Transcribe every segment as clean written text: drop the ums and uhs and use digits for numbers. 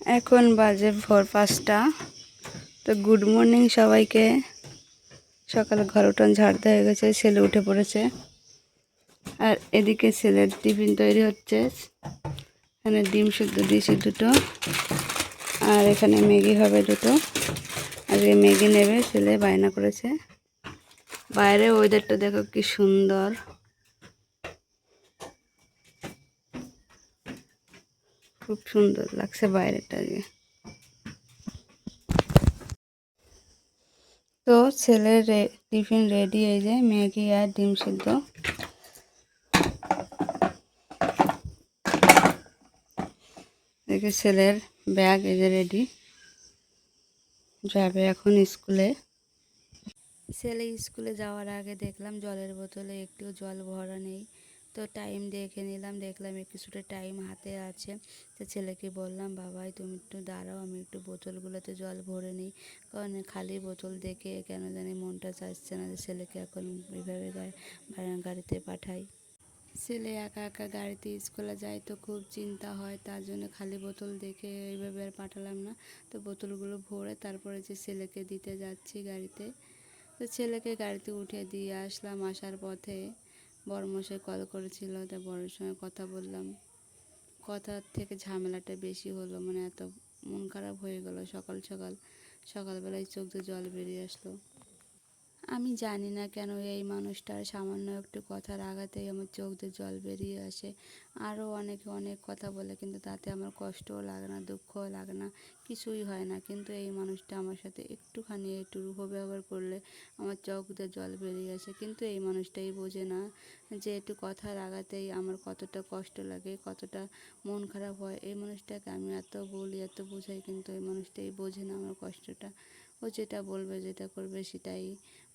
এখন বাজে ভোর 5টা। তো গুড মর্নিং সবাইকে। সকালে ঘর উঠান ঝাড়তে হয়ে গেছে, ছেলে উঠে পড়েছে। আর এদিকে ছেলের টিফিন তৈরি হচ্ছে। এখানে ডিম সিদ্ধ দিয়েছি দুটো, আর এখানে ম্যাগি হবে দুটো। আজকে ম্যাগি নেবে, ছেলে বায়না করেছে। বাইরে ওয়েদারটা দেখো কি সুন্দর, খুব সুন্দর লাগছে বাইরেটা। তো ছেলের টিফিন রেডি, এই যে ম্যাগি আর ডিম সিদ্ধ। দেখে ছেলের ব্যাগ এই যে রেডি, যাবে এখন স্কুলে। ছেলে স্কুলে যাওয়ার আগে দেখলাম জলের বোতলে একটু জল ভরা নেই। তো টাইম দেখে নিলাম, দেখলাম কিছুটা টাইম হাতে আছে। তো ছেলেকে বললাম, বাবাই তুমি একটু দাঁড়াও, আমি একটু বোতলগুলোতে জল ভরে নিই। কারণ খালি বোতল দেখে কেন জানি মনটা চাচ্ছে না যে ছেলেকে এখন এইভাবে গাড়িতে পাঠাই। ছেলে একা একা গাড়িতে স্কুলে যায় তো খুব চিন্তা হয়, তার জন্য খালি বোতল দেখে এইভাবে আর পাঠালাম না। তো বোতলগুলো ভরে তারপরে যে ছেলেকে দিতে যাচ্ছি গাড়িতে। তো ছেলেকে গাড়িতে উঠে দিয়ে আসলাম। আসার পথে বড়মশাই কল করেছিল, তো বড়োর সঙ্গে কথা বললাম। কথার থেকে ঝামেলাটা বেশি হলো, মানে এত মন খারাপ হয়ে গেল। সকালবেলায় চোখ দিয়ে জল বেরিয়ে আসলো। আমি জানি না কেন এই মানুষটার সামান্য একটু কথার আঘাতেই আমার চোখ দিয়ে জল বেরিয়ে আসে। আরও অনেকে অনেক কথা বলে, কিন্তু তাতে আমার কষ্টও লাগে না, দুঃখও লাগে না, কিছুই হয় না। কিন্তু এই মানুষটা আমার সাথে একটুখানি একটু রূঢ় ব্যবহার করলে আমার চোখ দিয়ে জল বেরিয়ে আসে। কিন্তু এই মানুষটাই বোঝে না যে একটু কথার আঘাতেই আমার কতটা কষ্ট লাগে, কতটা মন খারাপ হয়। এই মানুষটাকে আমি এত বলি, এত বোঝাই, কিন্তু এই মানুষটাই বোঝে না আমার কষ্টটা। ও যেটা বলবে, যেটা করবে সেটাই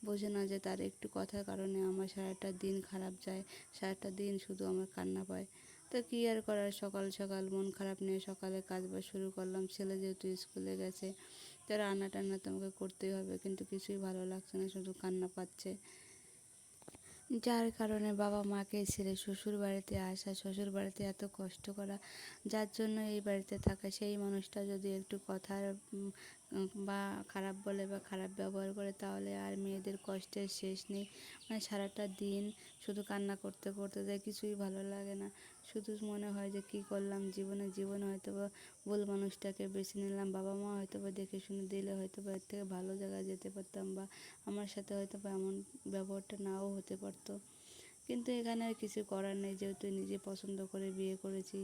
বোঝে না, যে তার একটু কথার কারণে আমার সারাটা দিন খারাপ যায়, সারাটা দিন শুধু আমার কান্না পায়। তো কী আর করার, সকাল সকাল মন খারাপ নিয়ে সকালে কাজবাজ শুরু করলাম। ছেলে যেহেতু স্কুলে গেছে, তো রান্না টান্না তো আমাকে করতেই হবে, কিন্তু কিছুই ভালো লাগছে না, শুধু কান্না পাচ্ছে। যার কারণে বাবা মাকে ছেড়ে শ্বশুর বাড়িতে আসা, শ্বশুর বাড়িতে এত কষ্ট করা, যার জন্য এই বাড়িতে থাকা, সেই মানুষটা যদি একটু কথার বা খারাপ বলে বা খারাপ ব্যবহার করে, তাহলে আর মেয়েদের কষ্টের শেষ নেই। মানে সারাটা দিন শুধু কান্না করতে করতে যায়, কিছুই ভালো লাগে না। শুধু মনে হয় যে কী করলাম জীবনে হয়তো বা ভুল মানুষটাকে বেছে নিলাম। বাবা মা হয়তো বা দেখে শুনে দিলে হয়তো বা এর থেকে ভালো জায়গায় যেতে পারতাম, বা আমার সাথে হয়তো বা এমন ব্যবহারটা নাও হতে পারতো। কিন্তু এখানে আর কিছু করার নেই, যেহেতু নিজে পছন্দ করে বিয়ে করেছি।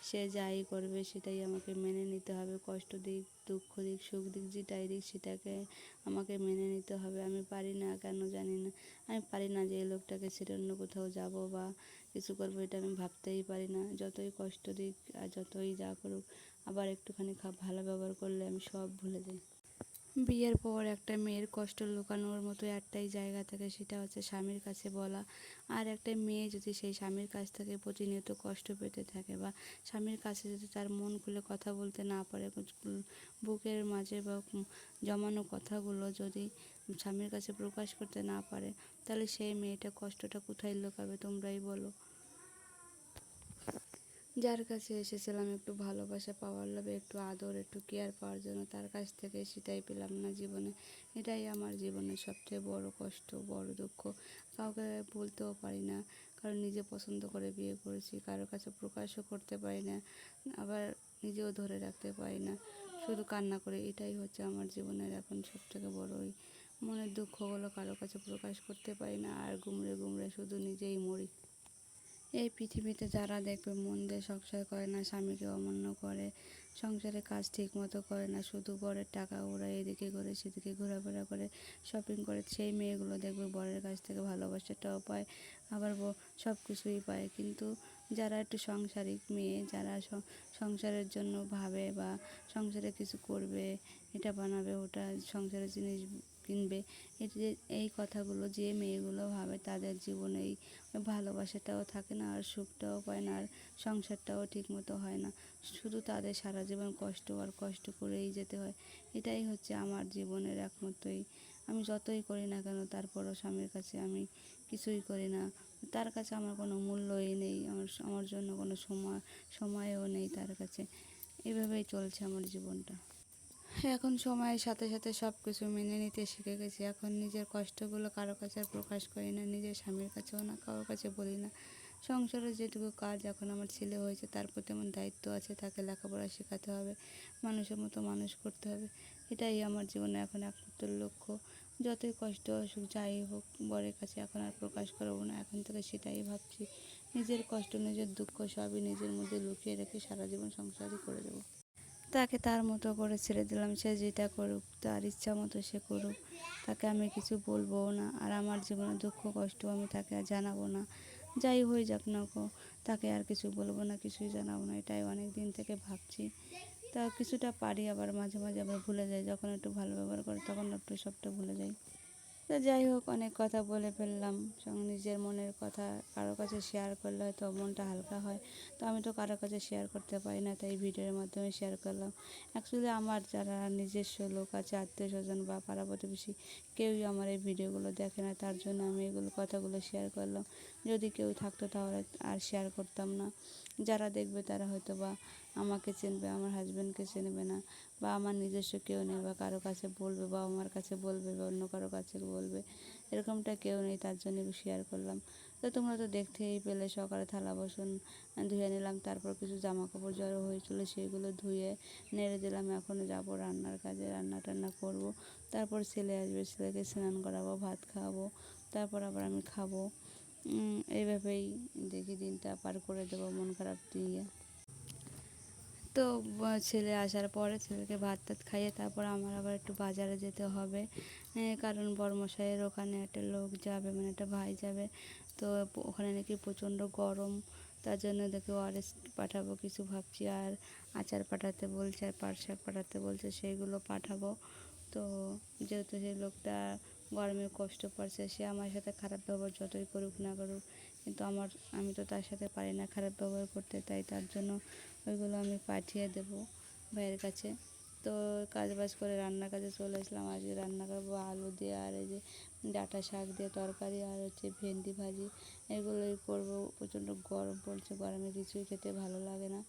সে যাই করবে সেটাই আমাকে মেনে নিতে হবে। কষ্ট দিক, দুঃখ দিক, সুখ দিক, যেটাই দিক সেটাকে আমাকে মেনে নিতে হবে। আমি পারি না, কেন জানি না, আমি পারি না যে এই লোকটাকে ছেড়ে অন্য কোথাও যাব বা কিছু করবো, এটা আমি ভাবতেই পারি না। যতই কষ্ট দিক আর যতই যা করুক, আবার একটুখানি ভালো ব্যবহার করলে আমি সব ভুলে যাই। বিয়ের পর একটা মেয়ের কষ্ট লুকানোর মতো একটাই জায়গা থাকে, সেটা হচ্ছে স্বামীর কাছে বলা। আর একটা মেয়ে যদি সেই স্বামীর কাছ থেকে প্রতিনিয়ত কষ্ট পেতে থাকে, বা স্বামীর কাছে যদি তার মন খুলে কথা বলতে না পারে, বুকের মাঝে বা জমানো কথাগুলো যদি স্বামীর কাছে প্রকাশ করতে না পারে, তাহলে সেই মেয়েটা কষ্টটা কোথায় লুকাবে, তোমরাই বলো। যার কাছে এসেছিলাম একটু ভালোবাসা পাওয়ার লোভে, একটু আদর, একটু কেয়ার পাওয়ার জন্য, তার কাছ থেকে সেটাই পেলাম না জীবনে। এটাই আমার জীবনের সবচেয়ে বড় কষ্ট, বড় দুঃখ। কাউকে বলতেও পারি না, কারণ নিজে পছন্দ করে বিয়ে করেছি, কারোর কাছে প্রকাশও করতে পারি না, আবার নিজেও ধরে রাখতে পারি না, শুধু কান্না করে। এটাই হচ্ছে আমার জীবনের এখন সবথেকে বড় ওই মনের দুঃখগুলো, কারোর কাছে প্রকাশ করতে পারি না, আর গুমড়ে গুমড়ে শুধু নিজেই মরি। এই পৃথিবীতে যারা দেখবে মন দিয়ে সংসার করে না, স্বামীকে অমান্য করে, সংসারে কাজ ঠিক মতো করে না, শুধু বরের টাকা ওরা এদিকে করে সেদিকে ঘোরাফেরা করে, শপিং করে, সেই মেয়েগুলো দেখবে বরের কাছ থেকে ভালোবাসাটাও পায়, আবার সব কিছুই পায়। কিন্তু যারা একটু সাংসারিক মেয়ে, যারা সংসারের জন্য ভাবে বা সংসারে কিছু করবে, এটা বানাবে, ওটা সংসারের জিনিস কিনবে, এই কথাগুলো যে মেয়েগুলো ভাবে, তাদের জীবনে এই ভালোবাসাটাও থাকে না, আর সুখটাও পায় না, আর সংসারটাও ঠিকমতো হয় না। শুধু তাদের সারা জীবন কষ্ট আর কষ্ট করেই যেতে হয়। এটাই হচ্ছে আমার জীবনের একমাত্রই। আমি যতই করি না কেন, তারপরও স্বামীর কাছে আমি কিছুই করি না। তার কাছে আমার কোনো মূল্যই নেই, আমার জন্য কোনো সময়ও নেই তার কাছে। এভাবেই চলছে আমার জীবনটা। এখন সময়ের সাথে সাথে সব কিছু মেনে নিতে শিখে গেছি। এখন নিজের কষ্টগুলো কারো কাছে আর প্রকাশ করি না, নিজের স্বামীর কাছেও না, কারোর কাছে বলি না। সংসারের যেটুকু কাজ, এখন আমার ছেলে হয়েছে, তার প্রতি আমার দায়িত্ব আছে, তাকে লেখাপড়া শেখাতে হবে, মানুষের মতো মানুষ করতে হবে। এটাই আমার জীবনে এখন একমাত্র লক্ষ্য। যতই কষ্ট আসুক, যাই হোক, বরের কাছে এখন আর প্রকাশ করবো না। এখন থেকে সেটাই ভাবছি, নিজের কষ্ট, নিজের দুঃখ সবই নিজের মধ্যে লুকিয়ে রেখে সারা জীবন সংসারই করে দেবো। তাকে তার মতো করে ছেড়ে দিলাম, সে যেটা করুক, তার ইচ্ছা মতো সে করুক। তাকে আমি কিছু বলবোও না, আর আমার জীবনে দুঃখ কষ্ট আমি তাকে আর জানাবো না। যাই হয়ে যাক না গো, তাকে আর কিছু বলবো না, কিছুই জানাবো না। এটাই অনেক দিন থেকে ভাবছি। তা কিছুটা পারি, আবার মাঝে মাঝে আবার ভুলে যাই। যখন একটু ভালো ব্যবহার করে তখন একটু সবটা ভুলে যাই। তো যাই হোক, অনেক কথা বলে ফেললাম। নিজের মনের কথা কারো কাছে শেয়ার করলে হয়তো মনটা হালকা হয়। তো আমি তো কারো কাছে শেয়ার করতে পারি না, তাই ভিডিওর মাধ্যমে শেয়ার করলাম। অ্যাকচুয়ালি আমার যারা নিজস্ব লোক আছে, আত্মীয় স্বজন বা পাড়া প্রতিবেশী, কেউই আমার এই ভিডিওগুলো দেখে না, তার জন্য আমি এগুলো কথাগুলো শেয়ার করলাম। যদি কেউ থাকতো তাহলে আর শেয়ার করতাম না। যারা দেখবে তারা হয়তো বা আমাকে চিনবে, আমার হাজব্যান্ডকে চিনবে না, বা আমার নিজস্ব কেউ নেই, বা কারো কাছে বলবে, বা আমার কাছে বলবে, বা অন্য কারো কাছে বলবে, এরকমটা কেউ নেই, তার জন্য শেয়ার করলাম। তো তোমরা তো দেখতেই পেলে, সকালে থালা বাসন ধুয়ে নিলাম, তারপর কিছু জামা কাপড় জড়ো হয়েছিল, সেগুলো ধুয়ে নেড়ে দিলাম। এখন যাব রান্নার কাজে, রান্না টান্না করব। তারপর ছেলে আসবে, ছেলেকে স্নান করাবো, ভাত খাওয়াবো, তারপর আবার আমি খাবো। এইভাবেই দেখি দিনটা পার করে দেবো মন খারাপ দিয়ে। তো ছেলে আসার পরে ছেলেকে ভাত টাত খাইয়ে তারপর আমার আবার একটু বাজারে যেতে হবে। কারণ বড়মশাইয়ের ওখানে একটা লোক যাবে, মানে একটা ভাই যাবে। তো ওখানে নাকি প্রচণ্ড গরম, তার জন্য দেখি ওআরএস পাঠাবো কিছু ভাবছি, আর আচার পাঠাতে বলছে, আর পাট শাক পাঠাতে বলছে, সেইগুলো পাঠাবো। তো যেহেতু সেই লোকটা গরমে কষ্ট পাচ্ছে, সে আমার সাথে খারাপ ব্যবহার যতই করুক না করুক, কিন্তু আমি তো তার সাথে পারি না খারাপ ব্যবহার করতে, তাই তার জন্য ওইগুলো আমি পাঠিয়ে দেবো ভাইয়ের কাছে। তো কাজ বাজ করে রান্নার কাজে চলে আসলাম। আজকে রান্না করবো আলু দিয়ে, আর এই যে ডাঁটা শাক দিয়ে তরকারি, আর হচ্ছে ভেন্ডি ভাজি, এগুলোই করবো। প্রচণ্ড গরম পড়ছে, গরমে কিছুই খেতে ভালো লাগে না।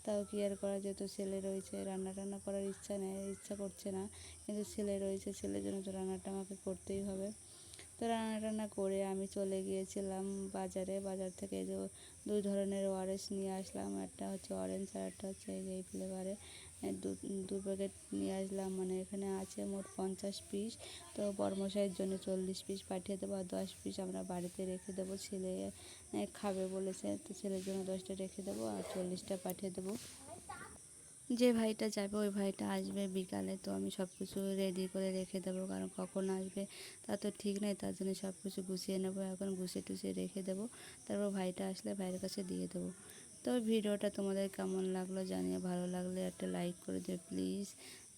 তাও কি আর করা, যেহেতু ছেলে রয়েছে, রান্না টান্না করার ইচ্ছা করছে না, কিন্তু ছেলে রয়েছে, ছেলের জন্য তো রান্নাটা আমাকে করতেই হবে। তো রান্না টান্না করে আমি চলে গিয়েছিলাম বাজারে। বাজার থেকে যে 2 ধরনের ওআরএস নিয়ে আসলাম, একটা হচ্ছে অরেঞ্জ আর একটা হচ্ছে এই ফ্লেভারে। দু প্যাকেট নিয়ে আসলাম, মানে এখানে আছে মোট 50 পিস। তো বড়মশাইয়ের জন্য 40 পিস পাঠিয়ে দেবো, আর 10 পিস আমরা বাড়িতে রেখে দেবো। ছেলে খাবে বলেছে, তো ছেলের জন্য 10টা রেখে দেবো, আর 40টা পাঠিয়ে দেবো। যে ভাইটা যাবে ওই ভাইটা আসবে বিকালে, তো আমি সব কিছু রেডি করে রেখে দেবো, কারণ কখন আসবে তা তো ঠিক নেই, তার জন্য সব কিছু গুছিয়ে নেবো, এখন গুছিয়ে টুছিয়ে রেখে দেবো। তারপর ভাইটা আসলে ভাইয়ের কাছে দিয়ে দেবো। তো ভিডিওটা তোমাদের কেমন লাগলো জানিয়ে, ভালো লাগলে একটা লাইক করে দিও প্লিজ,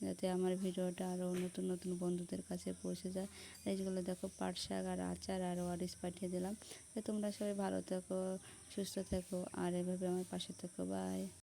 যাতে আমার ভিডিওটা আরও নতুন নতুন বন্ধুদের কাছে পৌঁছে যায়। এইগুলো দেখো, পাট শাক আর আচার আর ওয়ারিস পাঠিয়ে দিলাম। তো তোমরা সবাই ভালো থেকো, সুস্থ থেকো, আর এভাবে আমার পাশে থেকো। বাই।